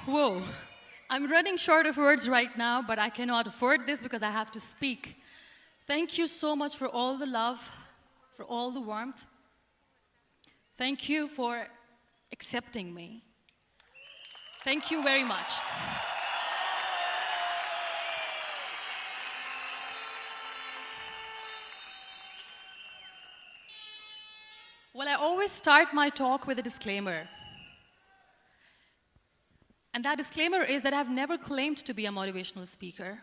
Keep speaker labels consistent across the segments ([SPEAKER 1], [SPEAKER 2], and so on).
[SPEAKER 1] Whoa. I'm running short of words right now, but I cannot afford this because I have to speak. Thank you so much for all the love, for all the warmth. Thank you for accepting me. Thank you very much. Well, I always start my talk with a disclaimer. And that disclaimer is that I've never claimed to be a motivational speaker.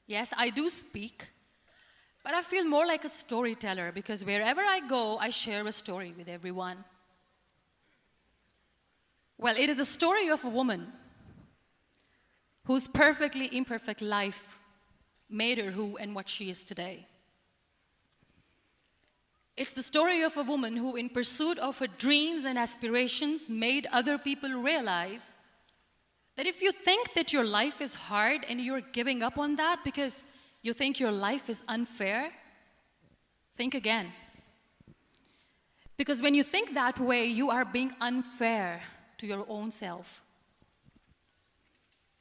[SPEAKER 1] Yes, I do speak, but I feel more like a storyteller because wherever I go, I share a story with everyone. Well, it is a story of a woman whose perfectly imperfect life made her who and what she is today. It's the story of a woman who, in pursuit of her dreams and aspirations, made other people realize that if you think that your life is hard and you're giving up on that because you think your life is unfair, think again. Because when you think that way, you are being unfair to your own self.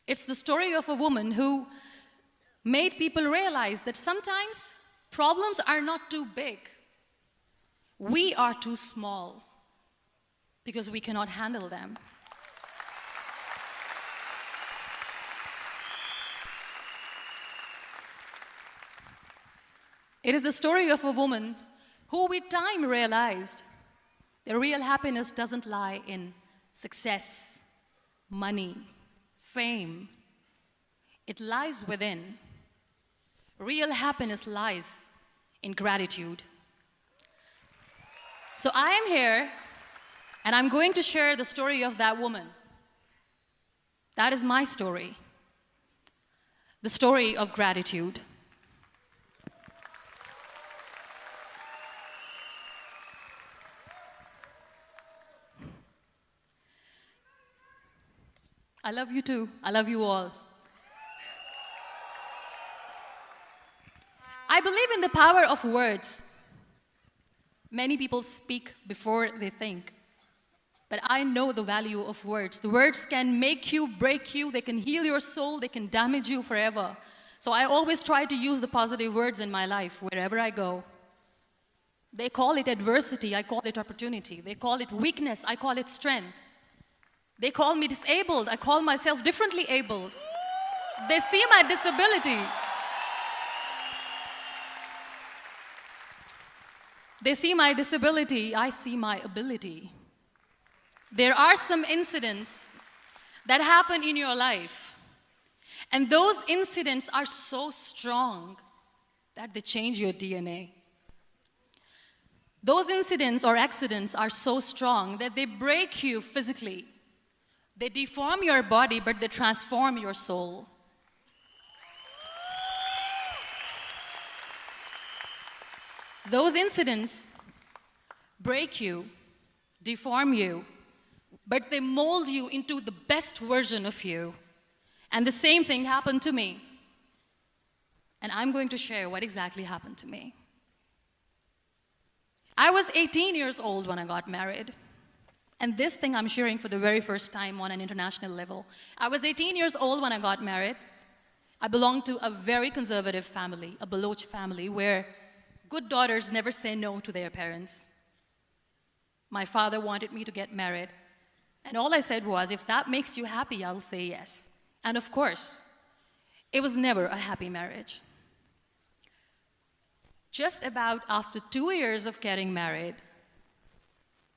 [SPEAKER 1] It's the story of a woman who made people realize that sometimes problems are not too big. We are too small because we cannot handle them. It is the story of a woman who with time realized that real happiness doesn't lie in success, money, fame. It lies within. Real happiness lies in gratitude. So I am here, and I'm going to share the story of that woman. That is my story. The story of gratitude. I love you too. I love you all. I believe in the power of words. Many people speak before they think. But I know the value of words. The words can make you, break you, they can heal your soul, they can damage you forever. So I always try to use the positive words in my life wherever I go. They call it adversity, I call it opportunity. They call it weakness, I call it strength. They call me disabled, I call myself differently abled. They see my disability. They see my disability, I see my ability. There are some incidents that happen in your life, and those incidents are so strong that they change your DNA. Those incidents or accidents are so strong that they break you physically. They deform your body, but they transform your soul. Those incidents break you, deform you, but they mold you into the best version of you. And the same thing happened to me. And I'm going to share what exactly happened to me. I was 18 years old when I got married. And this thing I'm sharing for the very first time on an international level. I was 18 years old when I got married. I belonged to a very conservative family, a Baloch family, where good daughters never say no to their parents. My father wanted me to get married. And all I said was, if that makes you happy, I'll say yes. And of course, it was never a happy marriage. Just about after 2 years of getting married,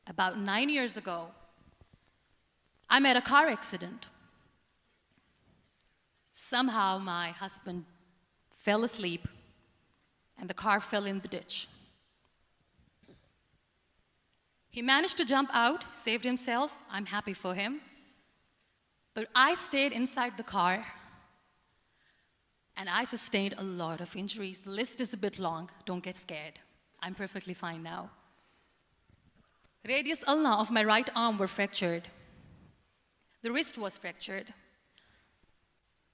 [SPEAKER 1] about 9 years ago, I met a car accident. Somehow my husband fell asleep and the car fell in the ditch. He managed to jump out, saved himself. I'm happy for him. But I stayed inside the car and I sustained a lot of injuries. The list is a bit long. Don't get scared. I'm perfectly fine now. Radius ulna of my right arm were fractured. The wrist was fractured.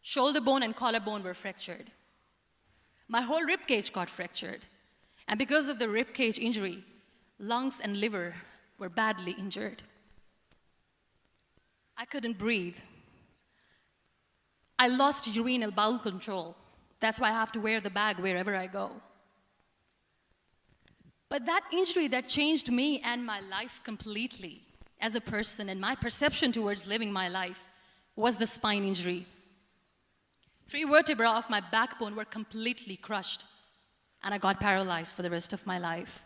[SPEAKER 1] Shoulder bone and collarbone were fractured. My whole rib cage got fractured. And because of the rib cage injury, lungs and liver were badly injured. I couldn't breathe. I lost urinary bowel control. That's why I have to wear the bag wherever I go. But that injury that changed me and my life completely as a person and my perception towards living my life was the spine injury. 3 vertebrae of my backbone were completely crushed, and I got paralyzed for the rest of my life.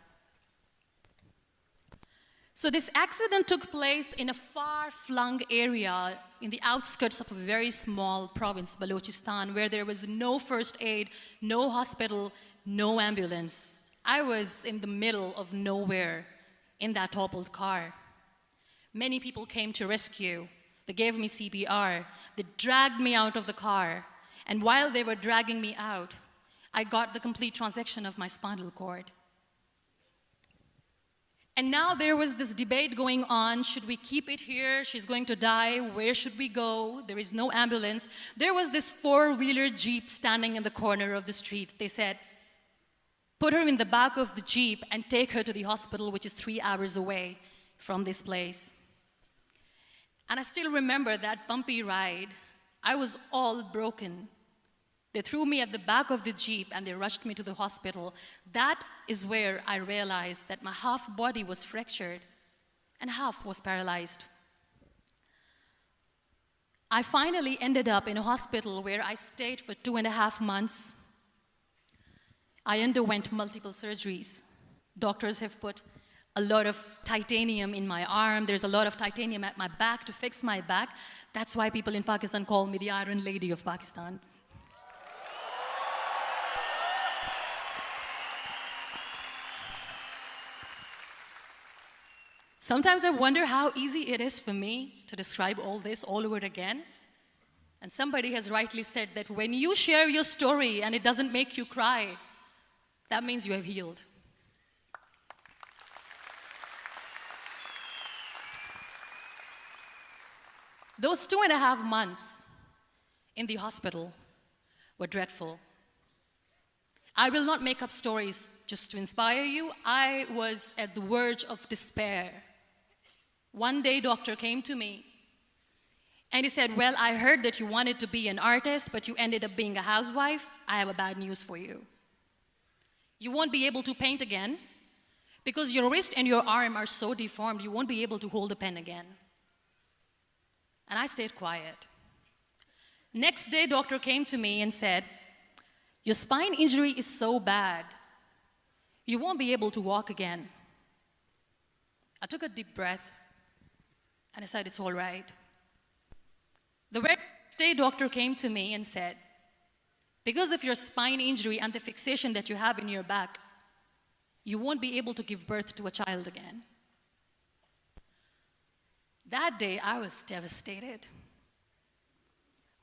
[SPEAKER 1] So this accident took place in a far-flung area in the outskirts of a very small province, Balochistan, where there was no first aid, no hospital, no ambulance. I was in the middle of nowhere in that toppled car. Many people came to rescue. They gave me CPR. They dragged me out of the car. And while they were dragging me out, I got the complete transection of my spinal cord. And now there was this debate going on, should we keep it here? She's going to die, where should we go? There is no ambulance. There was this 4-wheeler Jeep standing in the corner of the street. They said, put her in the back of the Jeep and take her to the hospital, which is 3 hours away from this place. And I still remember that bumpy ride. I was all broken. They threw me at the back of the Jeep and they rushed me to the hospital. That is where I realized that my half body was fractured and half was paralyzed. I finally ended up in a hospital where I stayed for 2.5 months. I underwent multiple surgeries. Doctors have put a lot of titanium in my arm. There's a lot of titanium at my back to fix my back. That's why people in Pakistan call me the Iron Lady of Pakistan. Sometimes I wonder how easy it is for me to describe all this all over again. And somebody has rightly said that when you share your story and it doesn't make you cry, that means you have healed. Those 2.5 months in the hospital were dreadful. I will not make up stories just to inspire you. I was at the verge of despair. One day, doctor came to me and he said, well, I heard that you wanted to be an artist, but you ended up being a housewife. I have a bad news for you. You won't be able to paint again because your wrist and your arm are so deformed, you won't be able to hold a pen again. And I stayed quiet. Next day, doctor came to me and said, your spine injury is so bad, you won't be able to walk again. I took a deep breath and I said, it's all right. The very next day, doctor came to me and said, because of your spine injury and the fixation that you have in your back, you won't be able to give birth to a child again. That day, I was devastated.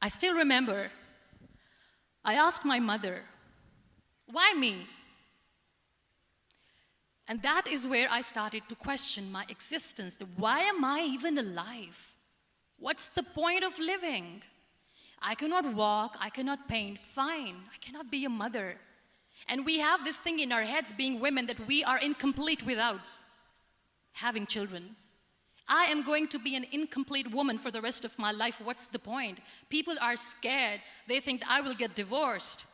[SPEAKER 1] I still remember, I asked my mother, why me? And that is where I started to question my existence. Why am I even alive? What's the point of living? I cannot walk, I cannot paint, fine, I cannot be a mother. And we have this thing in our heads, being women, that we are incomplete without having children. I am going to be an incomplete woman for the rest of my life. What's the point? People are scared. They think I will get divorced.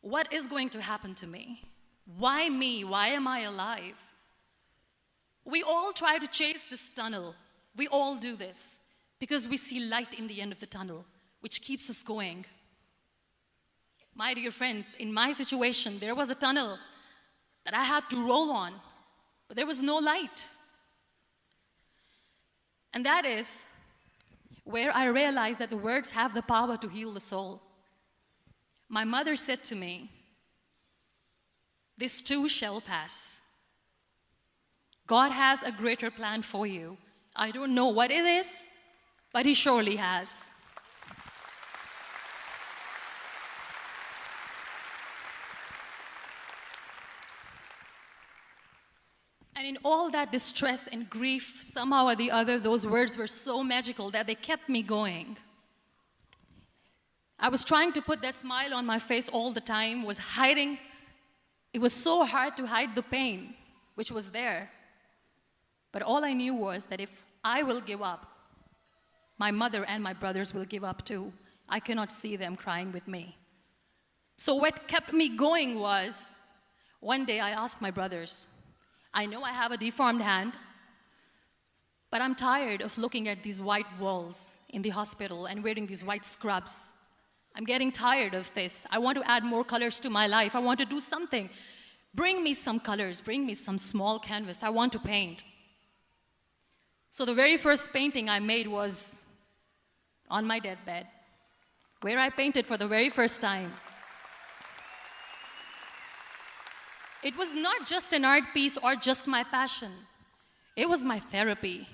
[SPEAKER 1] What is going to happen to me? Why me? Why am I alive? We all try to chase this tunnel. We all do this because we see light in the end of the tunnel, which keeps us going. My dear friends, in my situation, there was a tunnel that I had to roll on, but there was no light. And that is where I realized that the words have the power to heal the soul. My mother said to me, this too shall pass. God has a greater plan for you. I don't know what it is, but He surely has. And in all that distress and grief, somehow or the other, those words were so magical that they kept me going. I was trying to put that smile on my face all the time, was hiding. It was so hard to hide the pain, which was there. But all I knew was that if I will give up, my mother and my brothers will give up too. I cannot see them crying with me. So what kept me going was, one day I asked my brothers, I know I have a deformed hand, but I'm tired of looking at these white walls in the hospital and wearing these white scrubs. I'm getting tired of this. I want to add more colors to my life. I want to do something. Bring me some colors. Bring me some small canvas. I want to paint. So the very first painting I made was on my deathbed, where I painted for the very first time. It was not just an art piece or just my passion. It was my therapy.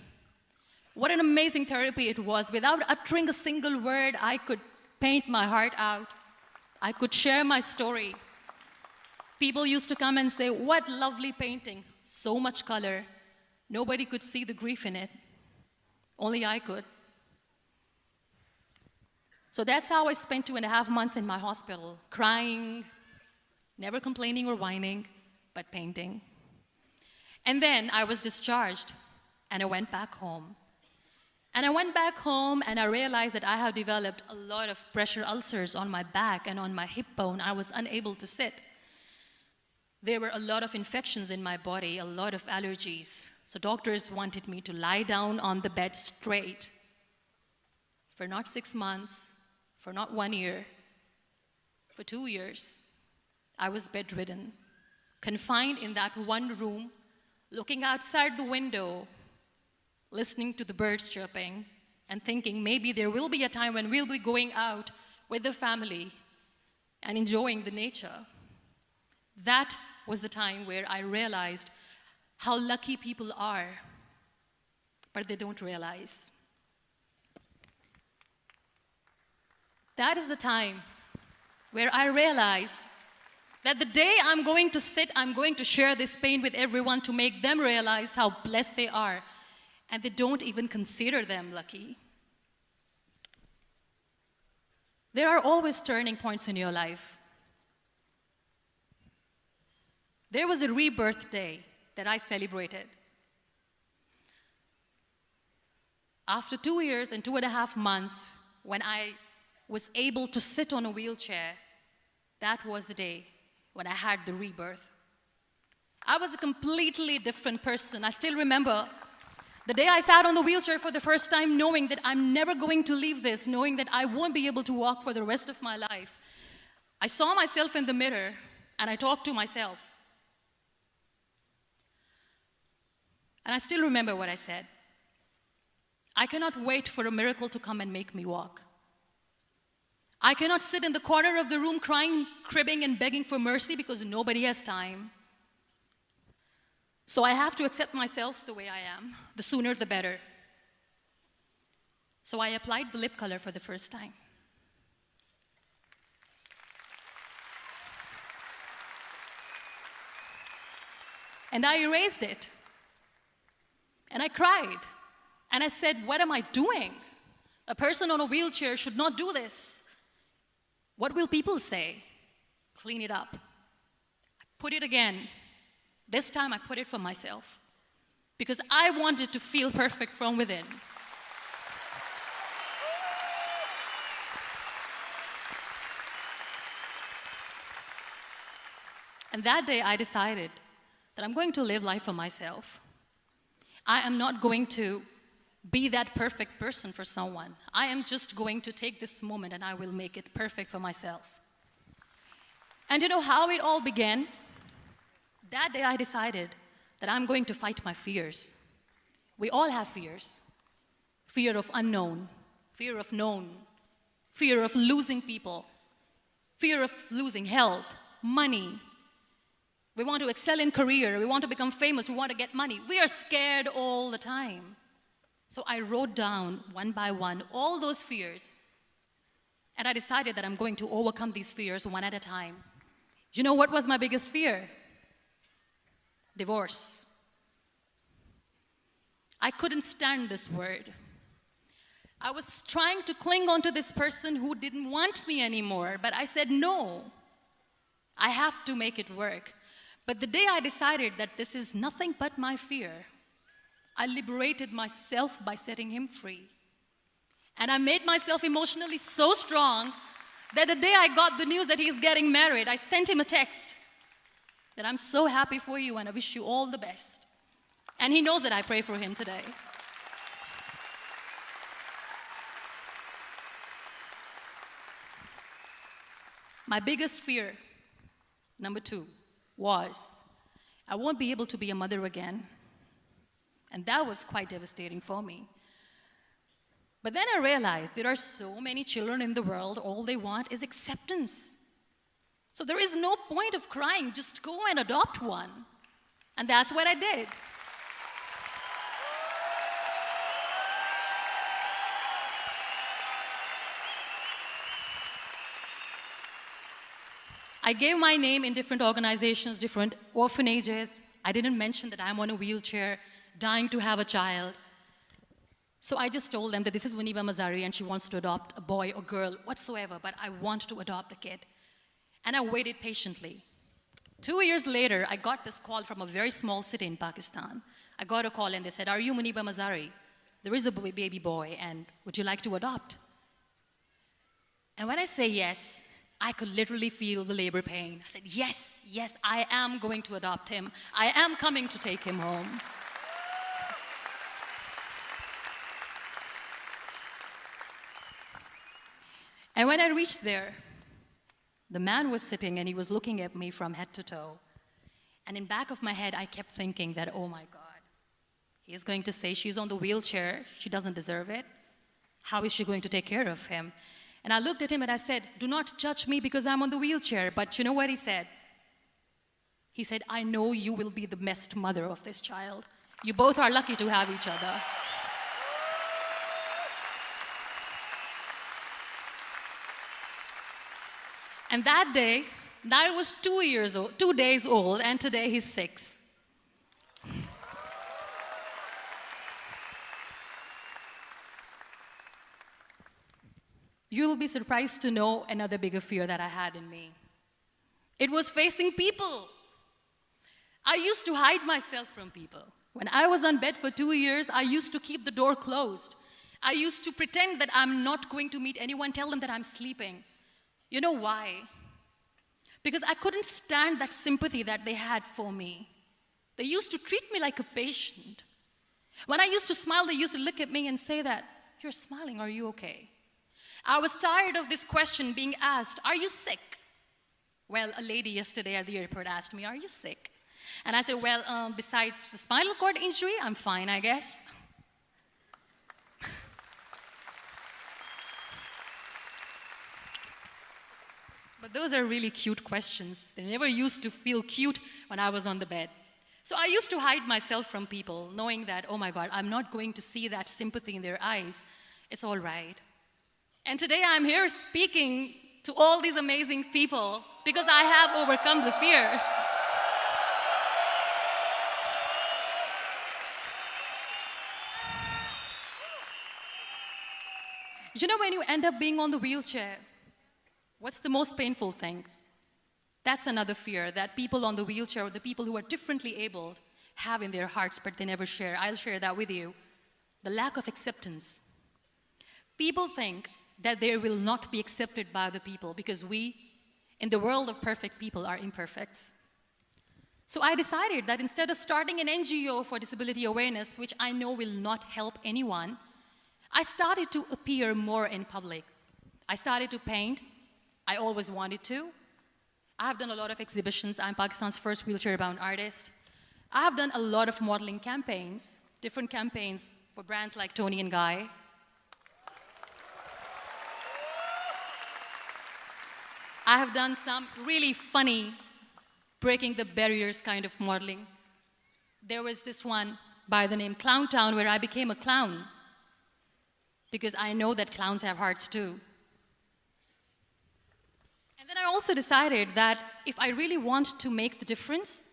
[SPEAKER 1] What an amazing therapy it was. Without uttering a single word, I could paint my heart out. I could share my story. People used to come and say, what lovely painting, so much color. Nobody could see the grief in it. Only I could. So that's how I spent 2.5 months in my hospital, crying, never complaining or whining, but painting. And then I was discharged, and I went back home. And I went back home, and I realized that I have developed a lot of pressure ulcers on my back and on my hip bone. I was unable to sit. There were a lot of infections in my body, a lot of allergies. So doctors wanted me to lie down on the bed straight for not 6 months, for not 1 year, for 2 years. I was bedridden, confined in that one room, looking outside the window, listening to the birds chirping, and thinking maybe there will be a time when we'll be going out with the family and enjoying the nature. That was the time where I realized how lucky people are, but they don't realize. That is the time where I realized that the day I'm going to sit, I'm going to share this pain with everyone to make them realize how blessed they are, and they don't even consider them lucky. There are always turning points in your life. There was a rebirth day that I celebrated. After 2 years and 2.5 months, when I was able to sit on a wheelchair, that was the day when I had the rebirth. I was a completely different person. I still remember the day I sat on the wheelchair for the first time, knowing that I'm never going to leave this, knowing that I won't be able to walk for the rest of my life. I saw myself in the mirror, and I talked to myself. And I still remember what I said. I cannot wait for a miracle to come and make me walk. I cannot sit in the corner of the room crying, cribbing, and begging for mercy because nobody has time. So I have to accept myself the way I am. The sooner, the better. So I applied the lip color for the first time. And I erased it. And I cried. And I said, what am I doing? A person on a wheelchair should not do this. What will people say? Clean it up. I put it again. This time I put it for myself, because I wanted to feel perfect from within. And that day I decided that I'm going to live life for myself. I am not going to be that perfect person for someone. I am just going to take this moment and I will make it perfect for myself. And you know how it all began? That day I decided that I'm going to fight my fears. We all have fears. Fear of unknown, fear of known, fear of losing people, fear of losing health, money. We want to excel in career, we want to become famous, we want to get money. We are scared all the time. So I wrote down one by one all those fears, and I decided that I'm going to overcome these fears one at a time. You know what was my biggest fear? Divorce. I couldn't stand this word. I was trying to cling on to this person who didn't want me anymore, but I said no. I have to make it work. But the day I decided that this is nothing but my fear, I liberated myself by setting him free. And I made myself emotionally so strong that the day I got the news that he's getting married, I sent him a text that I'm so happy for you and I wish you all the best. And he knows that I pray for him today. My biggest fear, number 2, was I won't be able to be a mother again. And that was quite devastating for me. But then I realized there are so many children in the world, all they want is acceptance. So there is no point of crying, just go and adopt one. And that's what I did. I gave my name in different organizations, different orphanages. I didn't mention that I'm on a wheelchair, dying to have a child. So I just told them that this is MUNIBA Mazari and she wants to adopt a boy or girl, whatsoever, but I want to adopt a kid. And I waited patiently. 2 years later, I got this call from a very small city in Pakistan. I got a call and they said, "Are you MUNIBA Mazari? There is a baby boy and would you like to adopt?" And when I say yes, I could literally feel the labor pain. I said, yes, yes, I am going to adopt him. I am coming to take him home. And when I reached there, the man was sitting and he was looking at me from head to toe. And in back of my head, I kept thinking that, oh my God, he's going to say she's on the wheelchair, she doesn't deserve it. How is she going to take care of him? And I looked at him and I said, "Do not judge me because I'm on the wheelchair." But you know what he said? He said, "I know you will be the best mother of this child. You both are lucky to have each other." And that day, I was 2 days old, and today he's 6. You'll be surprised to know another bigger fear that I had in me. It was facing people. I used to hide myself from people. When I was on bed for 2 years, I used to keep the door closed. I used to pretend that I'm not going to meet anyone, tell them that I'm sleeping. You know why? Because I couldn't stand that sympathy that they had for me. They used to treat me like a patient. When I used to smile, they used to look at me and say that, "You're smiling, are you okay?" I was tired of this question being asked, "Are you sick?" Well, a lady yesterday at the airport asked me, "Are you sick?" And I said, "Well, besides the spinal cord injury, I'm fine, I guess." But those are really cute questions. They never used to feel cute when I was on the bed. So I used to hide myself from people, knowing that, oh my God, I'm not going to see that sympathy in their eyes. It's all right. And today I'm here speaking to all these amazing people because I have overcome the fear. You know, when you end up being on the wheelchair, what's the most painful thing? That's another fear that people on the wheelchair or the people who are differently abled have in their hearts, but they never share. I'll share that with you. The lack of acceptance. People think that they will not be accepted by the people because we, in the world of perfect people, are imperfects. So I decided that instead of starting an NGO for disability awareness, which I know will not help anyone, I started to appear more in public. I started to paint. I always wanted to. I have done a lot of exhibitions. I'm Pakistan's first wheelchair-bound artist. I have done a lot of modeling campaigns, different campaigns for brands like Tony and Guy. I have done some really funny, breaking the barriers kind of modeling. There was this one by the name Clown Town where I became a clown because I know that clowns have hearts too. And then I also decided that if I really want to make the difference,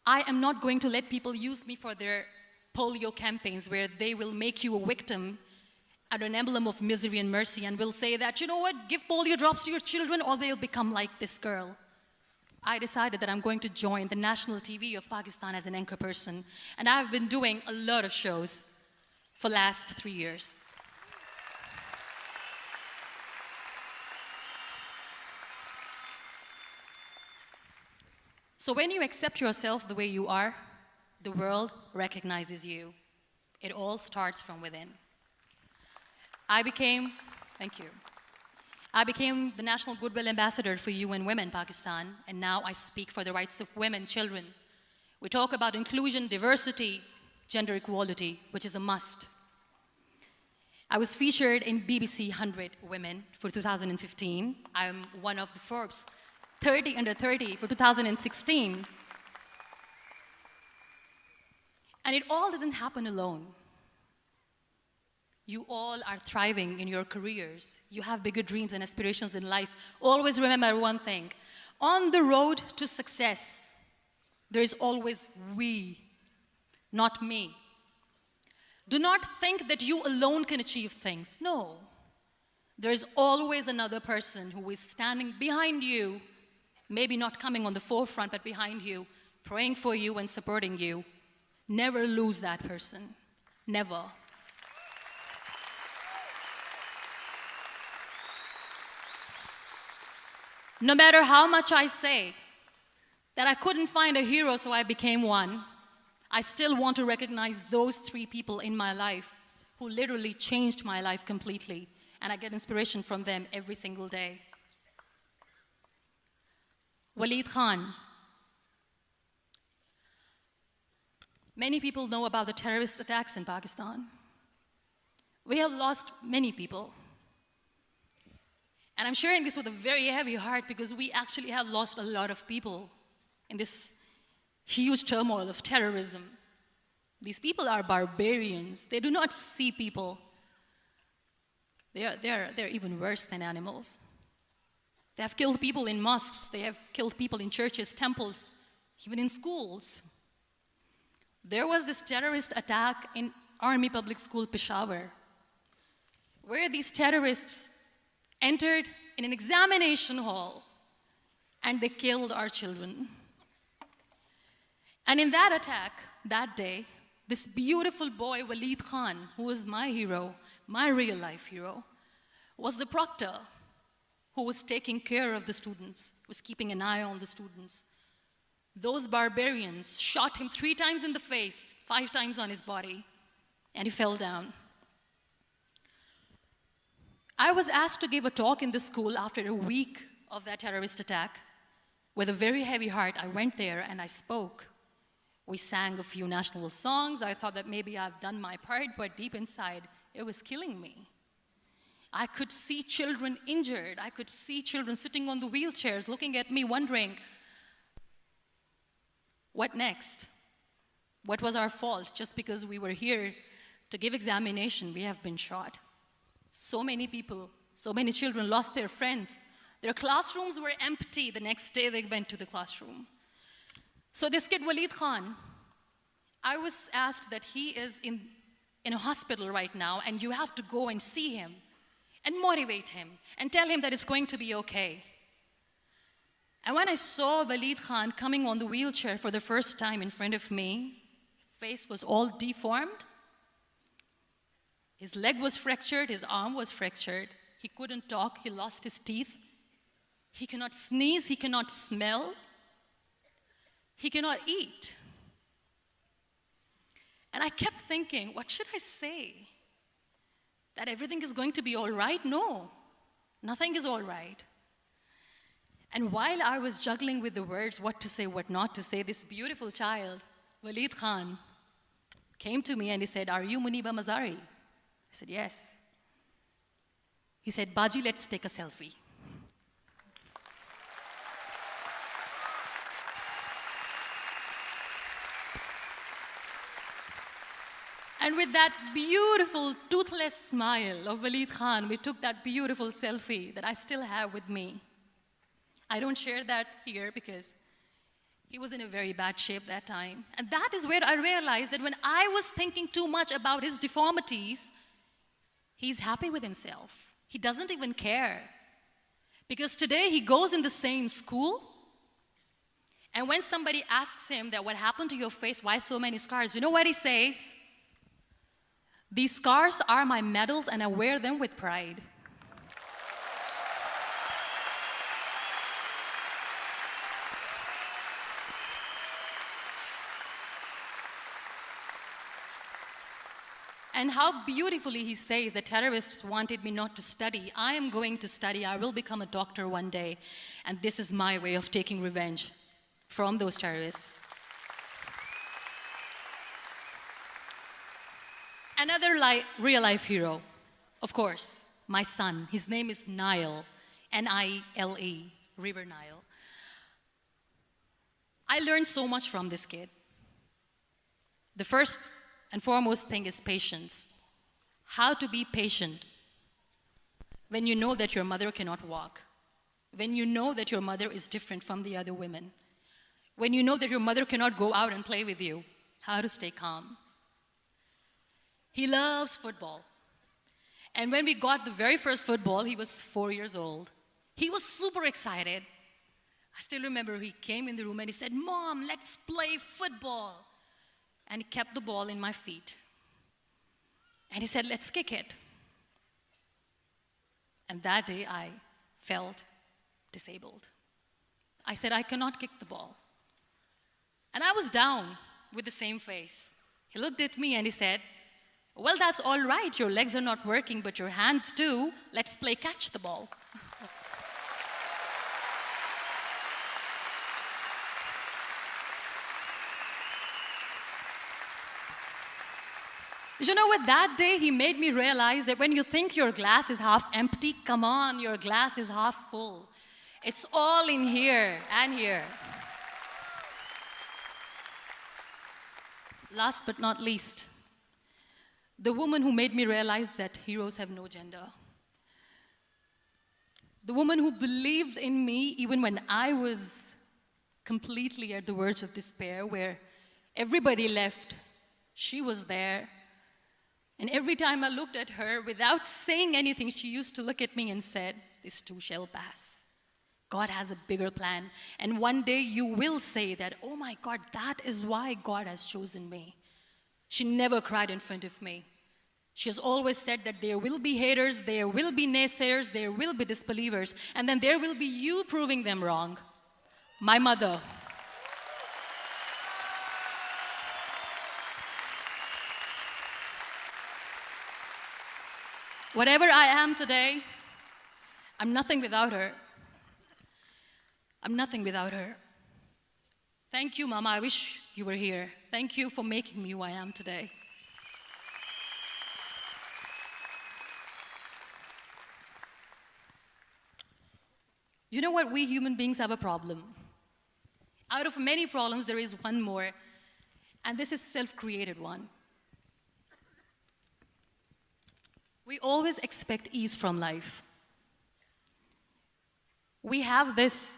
[SPEAKER 1] I am not going to let people use me for their polio campaigns where they will make you a victim and an emblem of misery and mercy and will say that, you know what, give polio drops to your children or they'll become like this girl. I decided that I'm going to join the national TV of Pakistan as an anchor person. And I've been doing a lot of shows for the last 3 years. So when you accept yourself the way you are, the world recognizes you. It all starts from within. Thank you. I became the National Goodwill Ambassador for UN Women Pakistan, and now I speak for the rights of women, children. We talk about inclusion, diversity, gender equality, which is a must. I was featured in BBC 100 Women for 2015. I'm one of the Forbes 30 under 30 for 2016. And it all didn't happen alone. You all are thriving in your careers. You have bigger dreams and aspirations in life. Always remember one thing. On the road to success, there is always we, not me. Do not think that you alone can achieve things. No. There is always another person who is standing behind you, maybe not coming on the forefront, but behind you, praying for you and supporting you. Never lose that person. Never. No matter how much I say that I couldn't find a hero, so I became one, I still want to recognize those 3 people in my life who literally changed my life completely, and I get inspiration from them every single day. Waleed Khan. Many people know about the terrorist attacks in Pakistan. We have lost many people. And I'm sharing this with a very heavy heart because we actually have lost a lot of people in this huge turmoil of terrorism. These people are barbarians. They do not see people. They're even worse than animals. They have killed people in mosques. They have killed people in churches, temples, even in schools. There was this terrorist attack in Army Public School, Peshawar, where these terrorists entered in an examination hall and they killed our children. And in that attack, that day, this beautiful boy, Waleed Khan, who was my hero, my real-life hero, was the proctor who was taking care of the students, was keeping an eye on the students. Those barbarians shot him 3 times in the face, 5 times on his body, and he fell down. I was asked to give a talk in the school after a week of that terrorist attack. With a very heavy heart, I went there and I spoke. We sang a few national songs. I thought that maybe I've done my part, but deep inside, it was killing me. I could see children injured. I could see children sitting on the wheelchairs, looking at me, wondering, what next? What was our fault? Just because we were here to give examination, we have been shot. So many people, so many children lost their friends. Their classrooms were empty. The next day they went to the classroom. So this kid, Waleed Khan, I was asked that he is in a hospital right now, and you have to go and see him and motivate him and tell him that it's going to be okay. And when I saw Waleed Khan coming on the wheelchair for the first time in front of me, face was all deformed. His leg was fractured, his arm was fractured. He couldn't talk, he lost his teeth. He cannot sneeze, he cannot smell. He cannot eat. And I kept thinking, what should I say? That everything is going to be all right? No, nothing is all right. And while I was juggling with the words, what to say, what not to say, this beautiful child, Waleed Khan, came to me and he said, "Are you MUNIBA Mazari?" I said, "Yes." He said, "Baji, let's take a selfie." And with that beautiful, toothless smile of Waleed Khan, we took that beautiful selfie that I still have with me. I don't share that here because he was in a very bad shape that time. And that is where I realized that when I was thinking too much about his deformities, he's happy with himself. He doesn't even care. Because today he goes in the same school, and when somebody asks him that what happened to your face, why so many scars, you know what he says? "These scars are my medals and I wear them with pride." And how beautifully he says the terrorists wanted me not to study. I am going to study. I will become a doctor one day. And this is my way of taking revenge from those terrorists. Another real-life hero, of course, my son. His name is Nile, N-I-L-E, River Nile. I learned so much from this kid. The first and foremost thing is patience. How to be patient when you know that your mother cannot walk, when you know that your mother is different from the other women, when you know that your mother cannot go out and play with you, how to stay calm. He loves football. And when we got the very first football, he was 4 years old. He was super excited. I still remember he came in the room and he said, "Mom, let's play football." And he kept the ball in my feet. And he said, "Let's kick it." And that day I felt disabled. I said, "I cannot kick the ball." And I was down with the same face. He looked at me and he said, "Well, that's all right. Your legs are not working, but your hands do. Let's play catch the ball." You know what? That day he made me realize that when you think your glass is half empty, come on, your glass is half full. It's all in here and here. Last but not least, the woman who made me realize that heroes have no gender. The woman who believed in me even when I was completely at the verge of despair, where everybody left, she was there. And every time I looked at her, without saying anything, she used to look at me and said, "This too shall pass. God has a bigger plan. And one day you will say that, oh my God, that is why God has chosen me." She never cried in front of me. She has always said that there will be haters, there will be naysayers, there will be disbelievers, and then there will be you proving them wrong. My mother. Whatever I am today, I'm nothing without her. I'm nothing without her. Thank you, Mama. I wish you were here. Thank you for making me who I am today. You know what? We human beings have a problem. Out of many problems, there is one more, and this is a self-created one. We always expect ease from life. We have this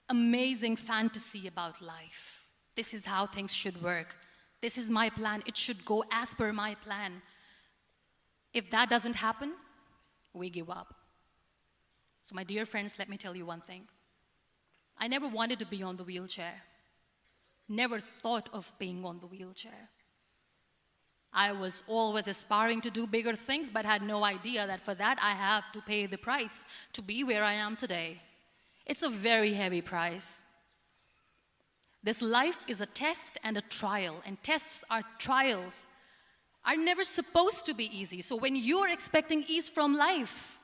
[SPEAKER 1] amazing fantasy about life. This is how things should work. This is my plan. It should go as per my plan. If that doesn't happen, we give up. So my dear friends, let me tell you one thing. I never wanted to be on the wheelchair. Never thought of being on the wheelchair. I was always aspiring to do bigger things, but had no idea that for that I have to pay the price to be where I am today. It's a very heavy price. This life is a test and a trial, and tests are trials are never supposed to be easy. So when you are expecting ease from life,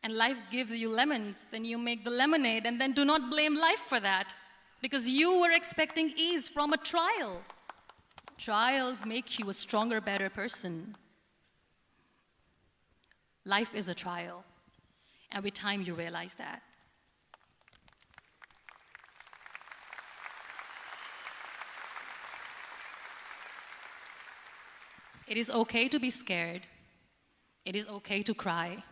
[SPEAKER 1] and life gives you lemons, then you make the lemonade, and then do not blame life for that, because you were expecting ease from a trial. Trials make you a stronger, better person. Life is a trial, and with time you realize that. It is okay to be scared. It is okay to cry.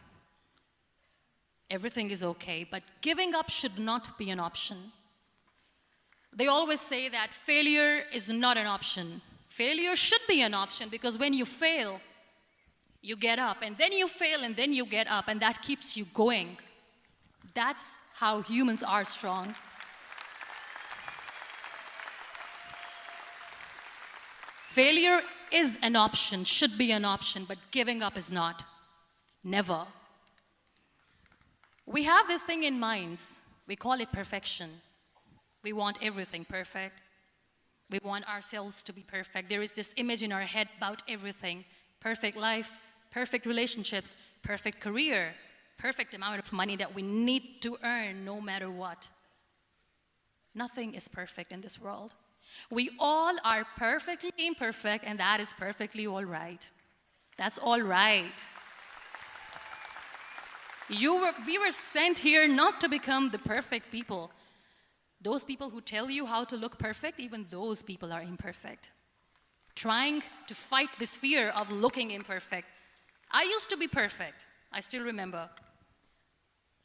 [SPEAKER 1] Everything is okay, but giving up should not be an option. They always say that failure is not an option. Failure should be an option, because when you fail, you get up, and then you fail, and then you get up, and that keeps you going. That's how humans are strong. Failure is an option, should be an option, but giving up is not. Never. We have this thing in minds. We call it perfection. We want everything perfect. We want ourselves to be perfect. There is this image in our head about everything. Perfect life, perfect relationships, perfect career, perfect amount of money that we need to earn no matter what. Nothing is perfect in this world. We all are perfectly imperfect, and that is perfectly all right. That's all right. We were sent here not to become the perfect people. Those people who tell you how to look perfect, even those people are imperfect. Trying to fight this fear of looking imperfect. I used to be perfect. I still remember.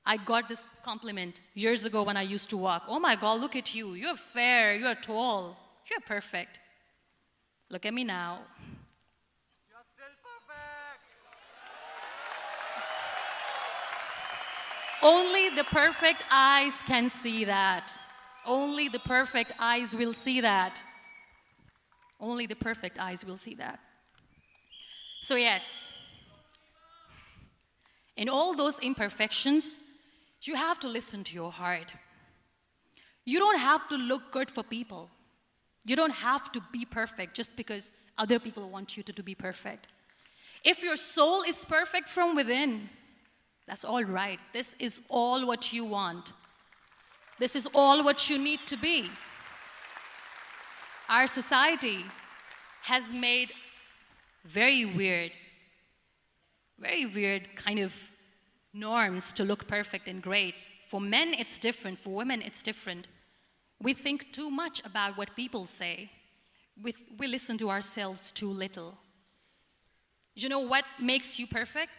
[SPEAKER 1] I got this compliment years ago when I used to walk. Oh my God, look at you. You're fair, you're tall, you're perfect. Look at me now.
[SPEAKER 2] You're still perfect.
[SPEAKER 1] Only the perfect eyes can see that. Only the perfect eyes will see that. Only the perfect eyes will see that. So yes, in all those imperfections, you have to listen to your heart. You don't have to look good for people. You don't have to be perfect just because other people want you to be perfect. If your soul is perfect from within, that's all right. This is all what you want. This is all what you need to be. Our society has made very weird kind of norms to look perfect and great. For men, it's different. For women, it's different. We think too much about what people say. We listen to ourselves too little. You know what makes you perfect?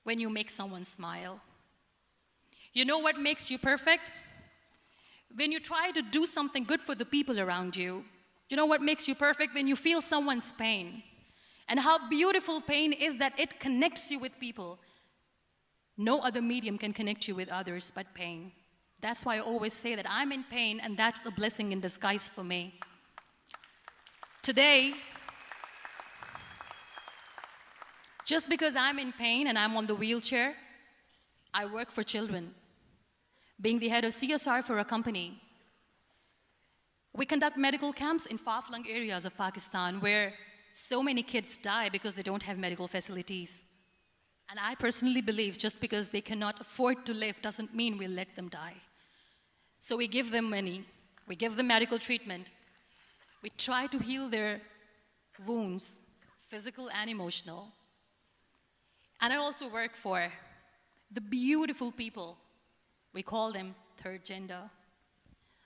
[SPEAKER 1] When you make someone smile. You know what makes you perfect? When you try to do something good for the people around you. You know what makes you perfect? When you feel someone's pain. And how beautiful pain is that it connects you with people. No other medium can connect you with others but pain. That's why I always say that I'm in pain, and that's a blessing in disguise for me. Today, just because I'm in pain and I'm on the wheelchair, I work for children. Being the head of CSR for a company, we conduct medical camps in far-flung areas of Pakistan where so many kids die because they don't have medical facilities. And I personally believe just because they cannot afford to live doesn't mean we'll let them die. So we give them money, we give them medical treatment, we try to heal their wounds, physical and emotional. And I also work for the beautiful people, we call them third gender,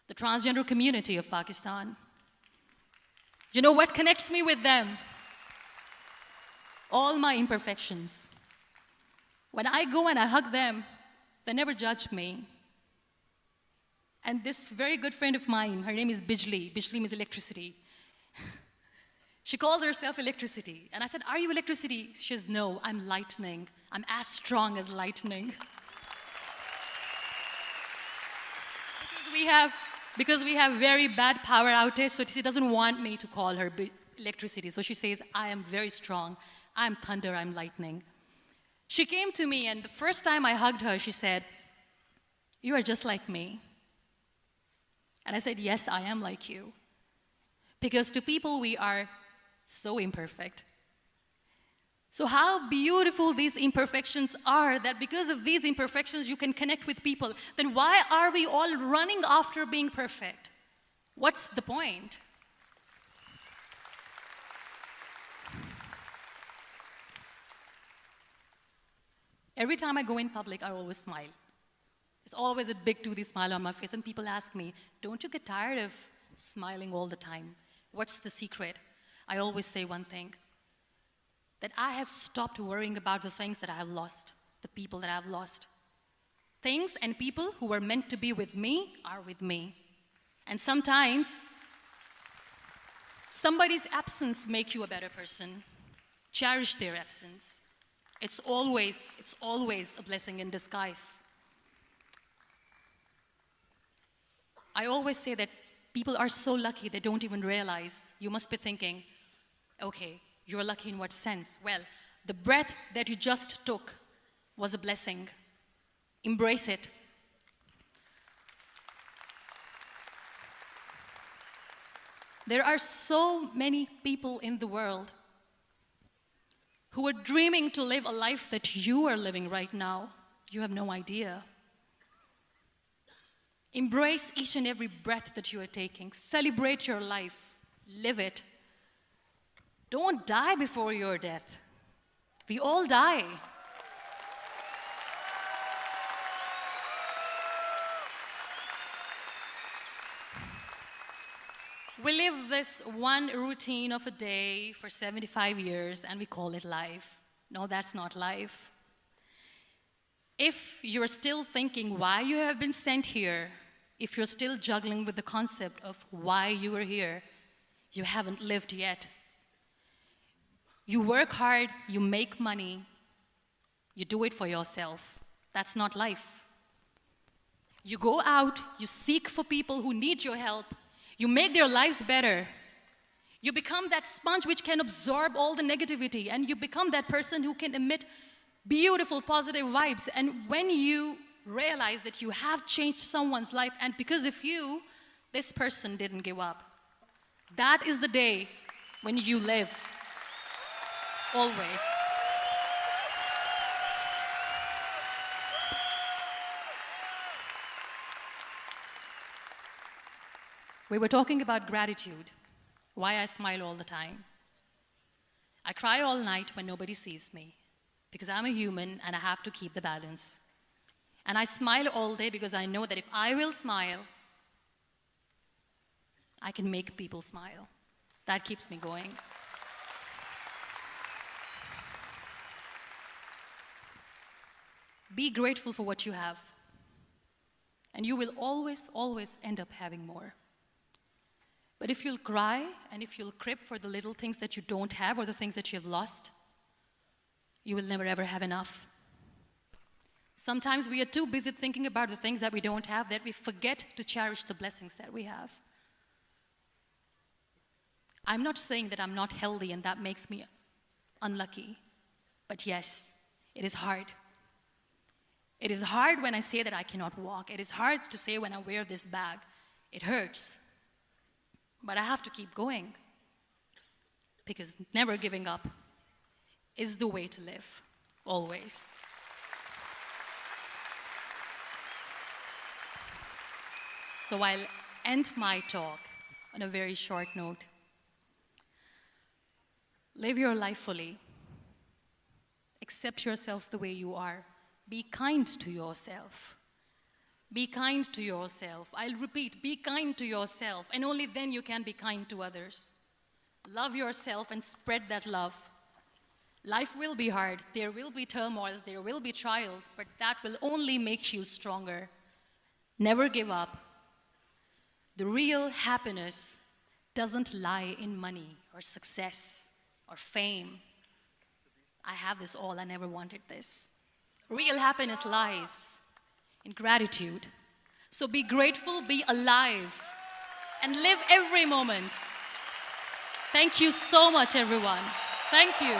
[SPEAKER 1] the transgender community of Pakistan. You know what connects me with them? All my imperfections. When I go and I hug them, they never judge me. And this very good friend of mine, her name is Bijli. Bijli means electricity. She calls herself electricity. And I said, are you electricity? She says, no, I'm lightning. I'm as strong as lightning. Because we have very bad power outage, so she doesn't want me to call her electricity. So she says, I am very strong. I'm thunder, I'm lightning. She came to me, and the first time I hugged her, she said, you are just like me. And I said, yes, I am like you. Because to people, we are so imperfect. So how beautiful these imperfections are, that because of these imperfections, you can connect with people. Then why are we all running after being perfect? What's the point? Every time I go in public, I always smile. It's always a big toothy smile on my face, and people ask me, don't you get tired of smiling all the time? What's the secret? I always say one thing, that I have stopped worrying about the things that I have lost, the people that I have lost. Things and people who were meant to be with me are with me. And sometimes, somebody's absence makes you a better person. Cherish their absence. It's always a blessing in disguise. I always say that people are so lucky they don't even realize. You must be thinking, okay, you're lucky in what sense? Well, the breath that you just took was a blessing. Embrace it. There are so many people in the world who are dreaming to live a life that you are living right now. You have no idea. Embrace each and every breath that you are taking. Celebrate your life. Live it. Don't die before your death. We all die. We live this one routine of a day for 75 years and we call it life. No, that's not life. If you're still thinking why you have been sent here, if you're still juggling with the concept of why you are here, you haven't lived yet. You work hard, you make money, you do it for yourself. That's not life. You go out, you seek for people who need your help, you make their lives better. You become that sponge which can absorb all the negativity, and you become that person who can emit beautiful, positive vibes. And when you realize that you have changed someone's life, and because of you, this person didn't give up, that is the day when you live. Always. We were talking about gratitude, why I smile all the time. I cry all night when nobody sees me, because I'm a human and I have to keep the balance. And I smile all day because I know that if I will smile, I can make people smile. That keeps me going. Be grateful for what you have, and you will always, always end up having more. But if you'll cry and if you'll crib for the little things that you don't have or the things that you have lost, you will never ever have enough. Sometimes we are too busy thinking about the things that we don't have that we forget to cherish the blessings that we have. I'm not saying that I'm not healthy and that makes me unlucky, but yes, it is hard. It is hard when I say that I cannot walk. It is hard to say when I wear this bag. It hurts. But I have to keep going, because never giving up is the way to live, always. So I'll end my talk on a very short note. Live your life fully. Accept yourself the way you are. Be kind to yourself. Be kind to yourself. I'll repeat, be kind to yourself, and only then you can be kind to others. Love yourself and spread that love. Life will be hard. There will be turmoils, there will be trials, but that will only make you stronger. Never give up. The real happiness doesn't lie in money or success or fame. I have this all, I never wanted this. Real happiness lies in gratitude. So be grateful, be alive, and live every moment. Thank you so much, everyone. Thank you.